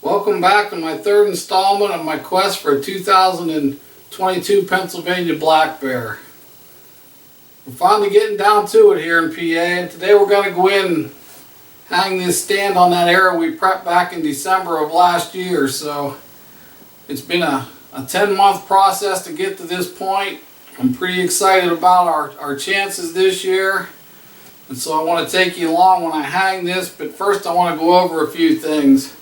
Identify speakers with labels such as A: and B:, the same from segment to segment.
A: Welcome back to my third installment of my quest for a 2022 Pennsylvania black bear. We're finally getting down to it here in PA, and today we're going to go in and hang this stand on that area we prepped back in December of last year. So it's been a 10-month process to get to this point. I'm pretty excited about our chances this year, and so I want to take you along when I hang this, but first I want to go over a few things.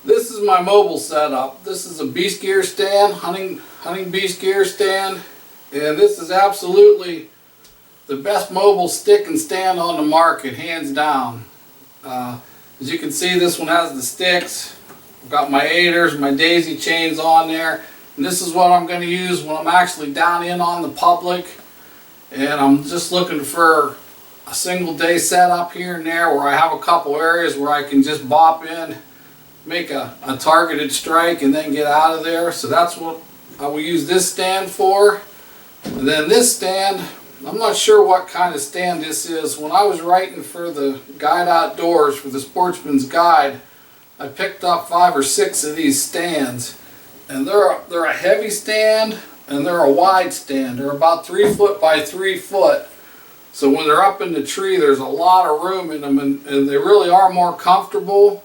A: This is my mobile setup. This is a beast gear stand, hunting beast gear stand, and this is absolutely the best mobile stick and stand on the market, hands down. As you can see, this one has the sticks. I've got my aiders, my daisy chains on there, and this is what I'm going to use when I'm actually down in on the public, and I'm just looking for a single day setup here and there where I have a couple areas where I can just bop in, make a targeted strike, and then get out of there. So that's what I will use this stand for. And then this stand, I'm not sure what kind of stand this is. When I was writing for the Guide Outdoors, for the Sportsman's Guide, I picked up 5 or 6 of these stands, and they're a heavy stand and they're a wide stand. They're about 3 foot by 3 foot. So when they're up in the tree, there's a lot of room in them, and they really are more comfortable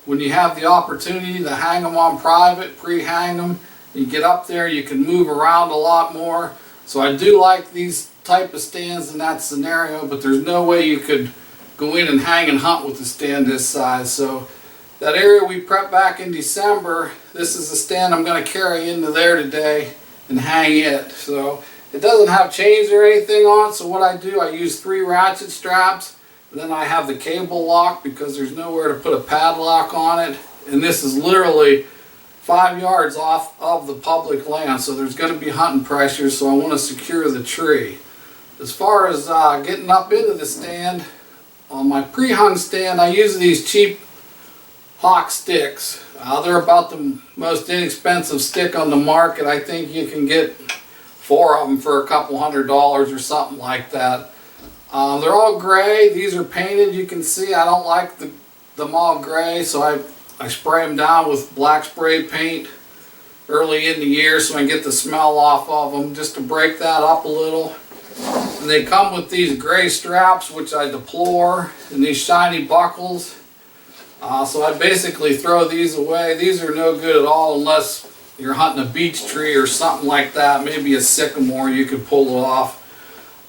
A: when you have the opportunity to hang them on private, pre-hang them. You get up there, you can move around a lot more. So I do like these type of stands in that scenario, but there's no way you could go in and hang and hunt with a stand this size. So that area we prepped back in December, this is the stand I'm going to carry into there today and hang it. So it doesn't have chains or anything on, so what I do, I use 3 ratchet straps. And then I have the cable lock because there's nowhere to put a padlock on it. And this is literally 5 yards off of the public land, so there's going to be hunting pressure, so I want to secure the tree. As far as getting up into the stand, on my pre-hung stand, I use these cheap hawk sticks. They're about the most inexpensive stick on the market. I think you can get 4 of them for a couple $100 or something like that. They're all gray. These are painted. You can see I don't like them all gray, so I spray them down with black spray paint early in the year so I can get the smell off of them, just to break that up a little. And they come with these gray straps, which I deplore, and these shiny buckles. So I basically throw these away. These are no good at all unless you're hunting a beech tree or something like that. Maybe a sycamore, you could pull it off.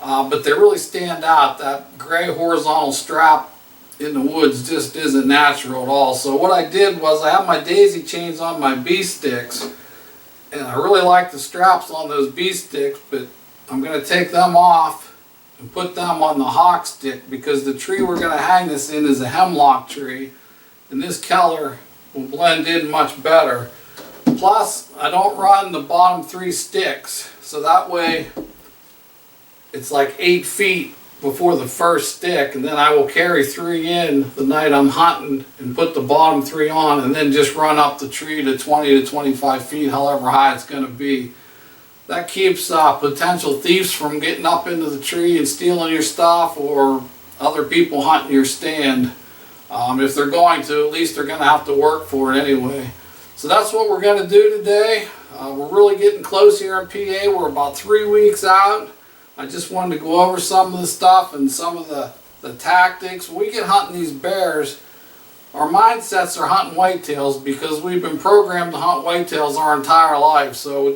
A: But they really stand out. That gray horizontal strap in the woods just isn't natural at all. So what I did was I have my daisy chains on my bee sticks, and I really like the straps on those bee sticks, but I'm going to take them off and put them on the hawk stick because the tree we're going to hang this in is a hemlock tree, and this color will blend in much better. Plus, I don't run the bottom 3 sticks, so that way it's like 8 feet before the first stick, and then I will carry 3 in the night I'm hunting and put the bottom 3 on, and then just run up the tree to 20 to 25 feet, however high it's going to be. That keeps potential thieves from getting up into the tree and stealing your stuff, or other people hunting your stand. If they're going to, at least they're going to have to work for it anyway. So that's what we're going to do today. We're really getting close here in PA. We're about 3 weeks out. I just wanted to go over some of the stuff and some of the tactics. When we get hunting these bears, our mindsets are hunting whitetails because we've been programmed to hunt whitetails our entire life. So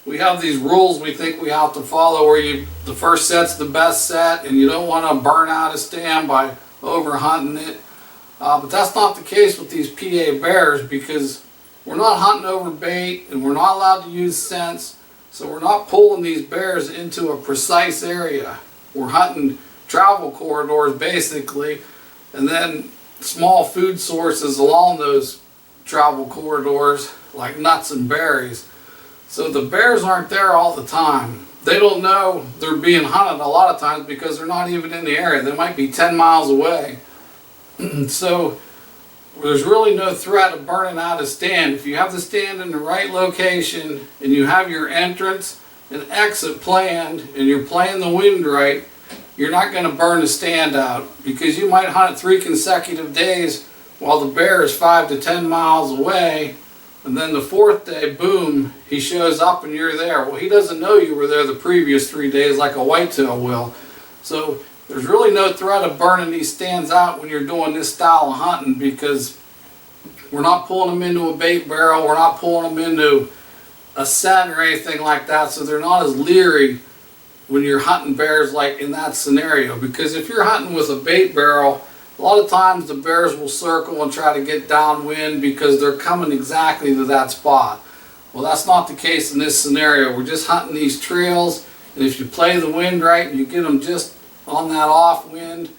A: we have these rules we think we have to follow, where the first set's the best set, and you don't want to burn out a stand by over hunting it. But that's not the case with these PA bears, because we're not hunting over bait and we're not allowed to use scents. So we're not pulling these bears into a precise area. We're hunting travel corridors basically, and then small food sources along those travel corridors like nuts and berries. So the bears aren't there all the time. They don't know they're being hunted a lot of times because they're not even in the area. They might be 10 miles away. So there's really no threat of burning out a stand. If you have the stand in the right location and you have your entrance and exit planned and you're playing the wind right, you're not going to burn the stand out, because you might hunt 3 consecutive days while the bear is 5 to 10 miles away. And then the fourth day, boom, he shows up and you're there. Well, he doesn't know you were there the previous 3 days like a whitetail will. So there's really no threat of burning these stands out when you're doing this style of hunting, because we're not pulling them into a bait barrel, we're not pulling them into a scent or anything like that, so they're not as leery when you're hunting bears like in that scenario. Because if you're hunting with a bait barrel, a lot of times the bears will circle and try to get downwind because they're coming exactly to that spot. Well, that's not the case in this scenario. We're just hunting these trails, and if you play the wind right and you get them just on that off wind,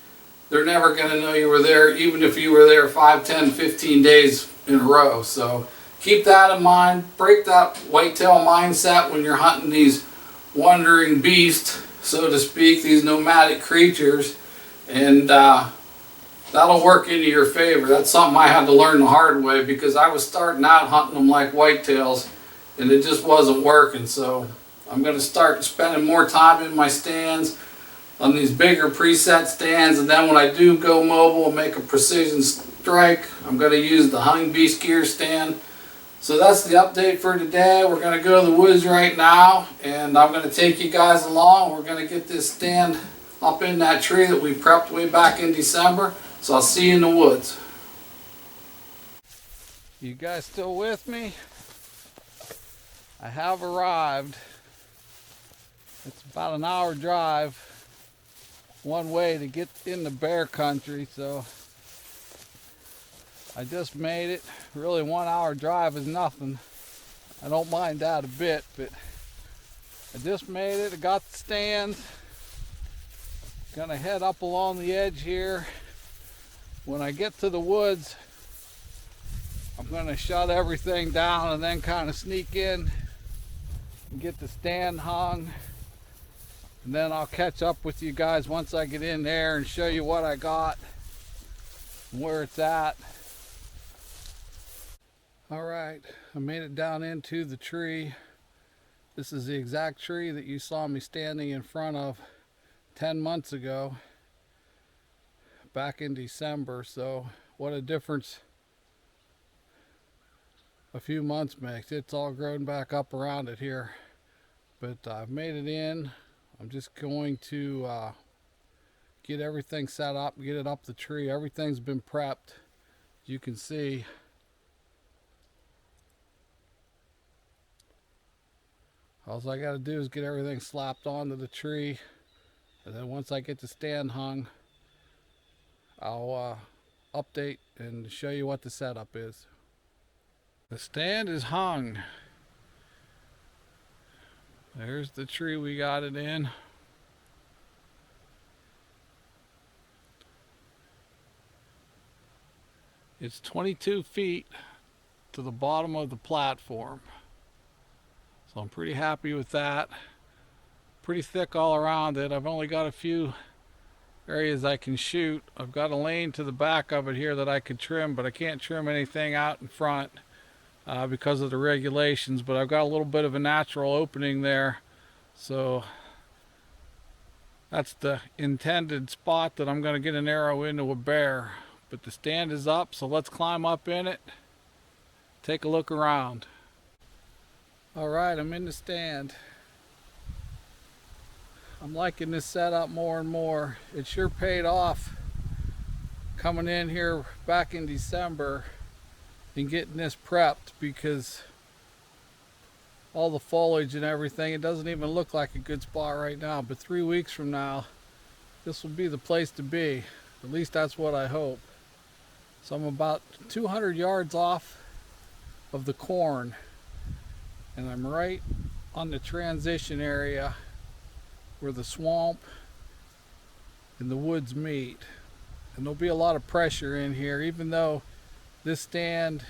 A: they're never going to know you were there, even if you were there 5, 10, 15 days in a row. So keep that in mind. Break that whitetail mindset when you're hunting these wandering beasts, so to speak, these nomadic creatures, and that'll work into your favor. That's something I had to learn the hard way, because I was starting out hunting them like whitetails and it just wasn't working. So I'm going to start spending more time in my stands on these bigger preset stands, and then when I do go mobile and make a precision strike, I'm going to use the Hunting Beast gear stand. So that's the update for today. We're going to go to the woods right now, and I'm going to take you guys along. We're going to get this stand up in that tree that we prepped way back in December. So I'll see you in the woods. You guys still with me? I have arrived. It's about an hour drive one way to get in the bear country, so I just made it. Really, 1 hour drive is nothing. I don't mind that a bit, but I just made it. I got the stand. Gonna head up along the edge here. When I get to the woods, I'm gonna shut everything down and then kind of sneak in and get the stand hung. And then I'll catch up with you guys once I get in there and show you what I got and where it's at. All right, I made it down into the tree. This is the exact tree that you saw me standing in front of 10 months ago, back in December. So what a difference a few months makes. It's all grown back up around it here, but I've made it in. I'm just going to get everything set up, get it up the tree. Everything's been prepped, you can see. All I got to do is get everything slapped onto the tree, and then once I get the stand hung, I'll update and show you what the setup is. The stand is hung. There's the tree we got it in. It's 22 feet to the bottom of the platform. So I'm pretty happy with that. Pretty thick all around it. I've only got a few areas I can shoot. I've got a lane to the back of it here that I could trim, but I can't trim anything out in front because of the regulations. But I've got a little bit of a natural opening there. So that's the intended spot that I'm going to get an arrow into a bear. But the stand is up, so let's climb up in it, take a look around. All right, I'm in the stand. I'm liking this setup more and more. It sure paid off coming in here back in December and getting this prepped, because all the foliage and everything, it doesn't even look like a good spot right now, but 3 weeks from now this will be the place to be. At least that's what I hope. So I'm about 200 yards off of the corn, and I'm right on the transition area where the swamp and the woods meet. And there'll be a lot of pressure in here. Even though this stand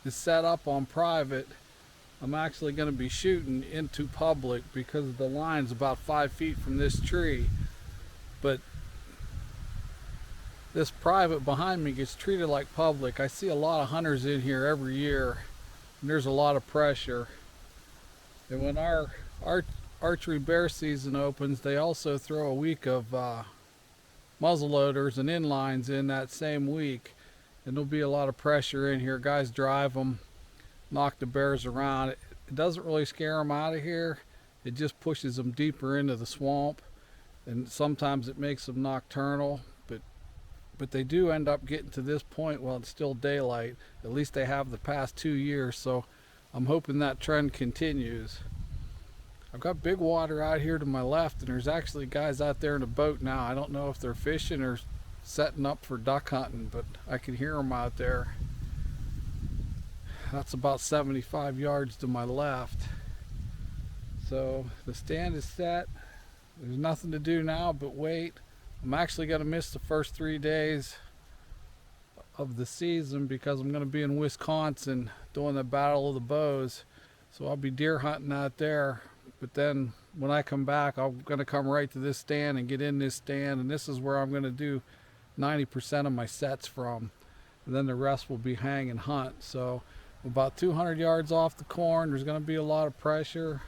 A: is set up on private, I'm actually going to be shooting into public because the line's about 5 feet from this tree. But this private behind me gets treated like public. I see a lot of hunters in here every year, and there's a lot of pressure. And when our archery bear season opens, they also throw a week of muzzleloaders and inlines in that same week. and there'll be a lot of pressure in here. Guys drive them, knock the bears around. It doesn't really scare them out of here. It just pushes them deeper into the swamp, and sometimes it makes them nocturnal, but they do end up getting to this point while it's still daylight. At least they have the past 2 years, so I'm hoping that trend continues. I've got big water out here to my left, and there's actually guys out there in a boat now. I don't know if they're fishing or setting up for duck hunting, but I can hear them out there. That's about 75 yards to my left. So the stand is set. There's nothing to do now but wait. I'm actually going to miss the first 3 days of the season because I'm going to be in Wisconsin doing the Battle of the Bows. So I'll be deer hunting out there. But then when I come back, I'm going to come right to this stand and get in this stand. And this is where I'm going to do 90% of my sets from. And then the rest will be hang and hunt. So about 200 yards off the corn. There's going to be a lot of pressure,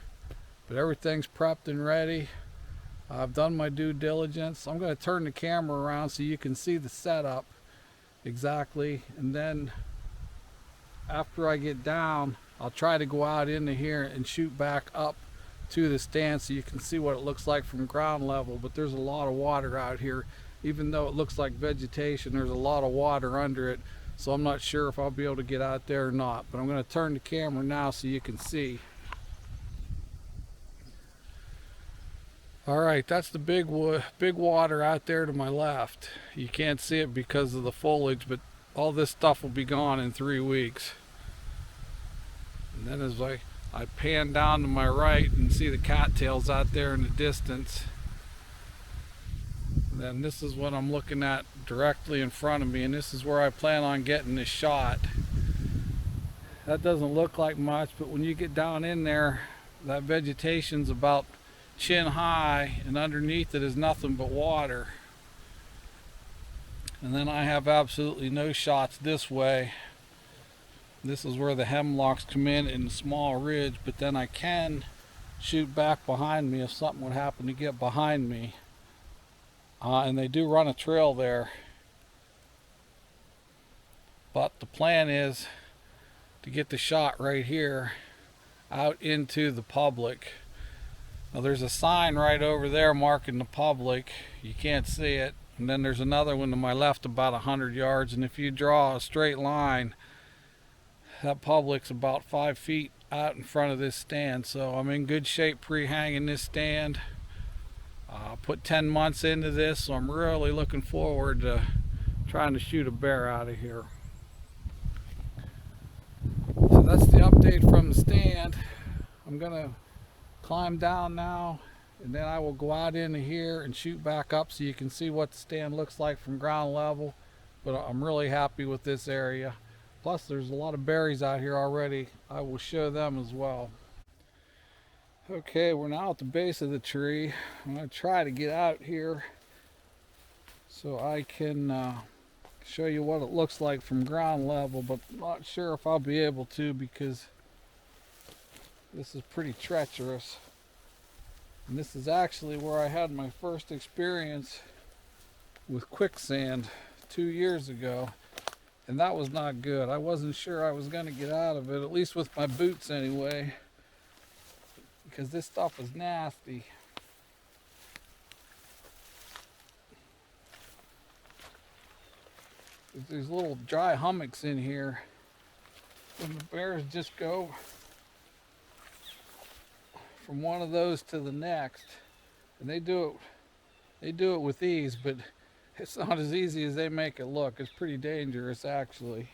A: but everything's prepped and ready. I've done my due diligence. I'm going to turn the camera around so you can see the setup exactly, and then after I get down, I'll try to go out into here and shoot back up to the stand so you can see what it looks like from ground level. But there's a lot of water out here. Even though it looks like vegetation, there's a lot of water under it, so I'm not sure if I'll be able to get out there or not. But I'm going to turn the camera now so you can see. All right, that's the big water out there to my left. You can't see it because of the foliage, but all this stuff will be gone in 3 weeks. And then as I pan down to my right and see the cattails out there in the distance, and then this is what I'm looking at directly in front of me, and this is where I plan on getting this shot. That doesn't look like much, but when you get down in there, that vegetation's about chin high, and underneath it is nothing but water. And then I have absolutely no shots this way. This is where the hemlocks come in a small ridge, but then I can shoot back behind me if something would happen to get behind me. And they do run a trail there. But the plan is to get the shot right here out into the public. Now there's a sign right over there marking the public. You can't see it. And then there's another one to my left about 100 yards. And if you draw a straight line, that public's about 5 feet out in front of this stand. So I'm in good shape pre-hanging this stand. Put 10 months into this, so I'm really looking forward to trying to shoot a bear out of here. So that's the update from the stand. I'm gonna climb down now, and then I will go out into here and shoot back up so you can see what the stand looks like from ground level. But I'm really happy with this area. Plus there's a lot of berries out here already. I will show them as well. Okay, we're now at the base of the tree. I'm going to try to get out here so I can show you what it looks like from ground level, but I'm not sure if I'll be able to because this is pretty treacherous. And this is actually where I had my first experience with quicksand 2 years ago, and that was not good. I wasn't sure I was going to get out of it, at least with my boots anyway, because this stuff is nasty. There's little dry hummocks in here, and the bears just go from one of those to the next, and they do it with ease, but it's not as easy as they make it look. It's pretty dangerous actually.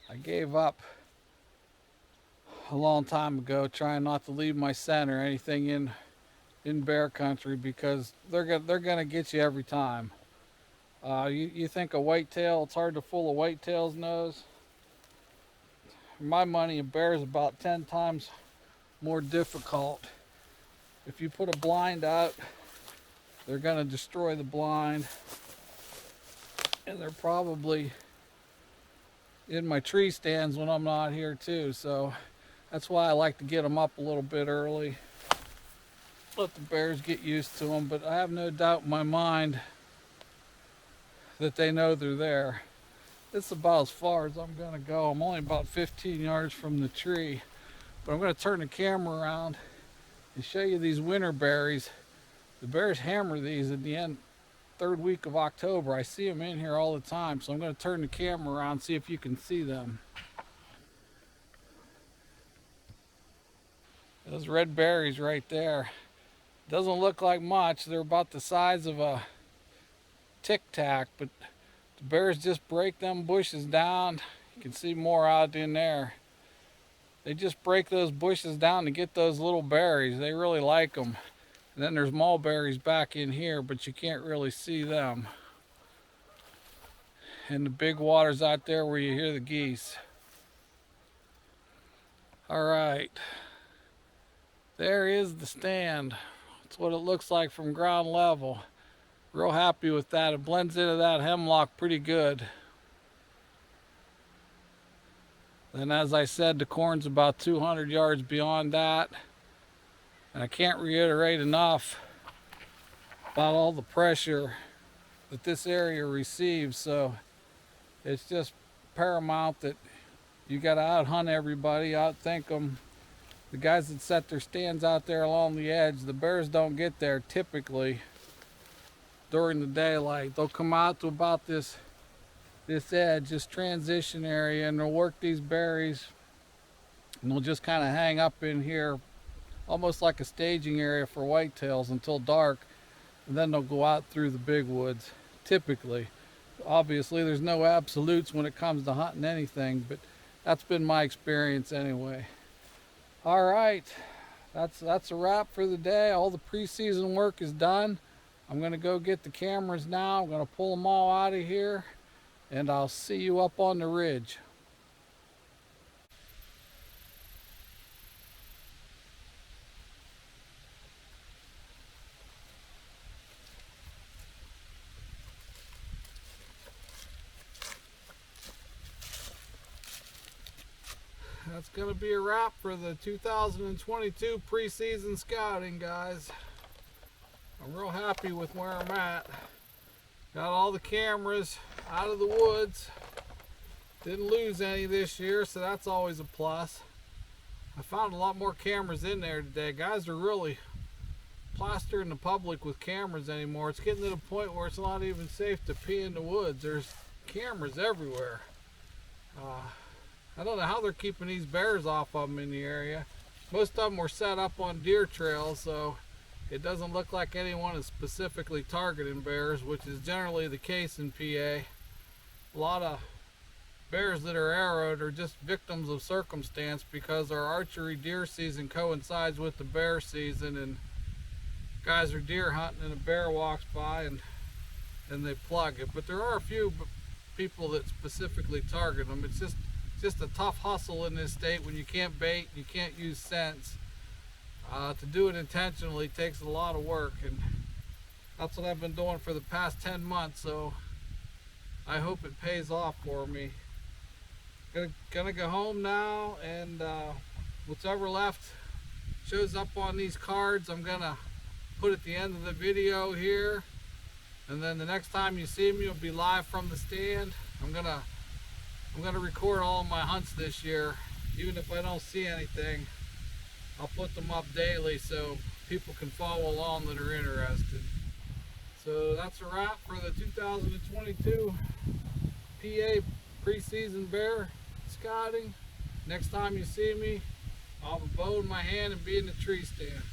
A: I gave up a long time ago trying not to leave my scent or anything in bear country because they're gonna get you every time. You think a whitetail, it's hard to fool a whitetail's nose. For my money, a bear is about 10 times more difficult. If you put a blind out, they're gonna destroy the blind, and they're probably in my tree stands when I'm not here too. So That's why I like to get them up a little bit early. Let the bears get used to them, but I have no doubt in my mind that they know they're there. This is about as far as I'm gonna go. I'm only about 15 yards from the tree, but I'm gonna turn the camera around and show you these winter berries. The bears hammer these at the end, third week of October. I see them in here all the time, so I'm gonna turn the camera around and see if you can see them. Those red berries right there. Doesn't look like much. They're about the size of a Tic Tac, but the bears just break them bushes down. You can see more out in there. They just break those bushes down to get those little berries. They really like them. And then there's mulberries back in here, but you can't really see them. And the big water's out there where you hear the geese. All right. There is the stand. That's what it looks like from ground level. Real happy with that. It blends into that hemlock pretty good. Then, as I said, the corn's about 200 yards beyond that. And I can't reiterate enough about all the pressure that this area receives. So it's just paramount that you got to out hunt everybody, outthink them. The guys that set their stands out there along the edge, the bears don't get there typically during the daylight. They'll come out to about this edge, this transition area, and they'll work these berries, and they'll just kind of hang up in here almost like a staging area for whitetails until dark, and then they'll go out through the big woods typically. Obviously there's no absolutes when it comes to hunting anything, but that's been my experience anyway. All right, that's a wrap for the day. All the preseason work is done. I'm gonna go get the cameras now. I'm gonna pull them all out of here, and I'll see you up on the ridge. That's gonna be a wrap for the 2022 preseason scouting, guys. I'm real happy with where I'm at. Got all the cameras out of the woods. Didn't lose any this year, so that's always a plus. I found a lot more cameras in there today. Guys are really plastering the public with cameras anymore. It's getting to the point where it's not even safe to pee in the woods. There's cameras everywhere. I don't know how they're keeping these bears off of them in the area. Most of them were set up on deer trails, so it doesn't look like anyone is specifically targeting bears, which is generally the case in PA. A lot of bears that are arrowed are just victims of circumstance because our archery deer season coincides with the bear season, and guys are deer hunting and a bear walks by and they plug it. But there are a few people that specifically target them. It's just a tough hustle in this state when you can't bait, you can't use scents. To do it intentionally takes a lot of work, and that's what I've been doing for the past 10 months, so I hope it pays off for me. Gonna go home now, and whatever left shows up on these cards I'm gonna put at the end of the video here, and then the next time you see me, it'll be live from the stand. I'm gonna record all of my hunts this year. Even if I don't see anything, I'll put them up daily so people can follow along that are interested. So that's a wrap for the 2022 PA preseason bear scouting. Next time you see me, I'll have a bow in my hand and be in the tree stand.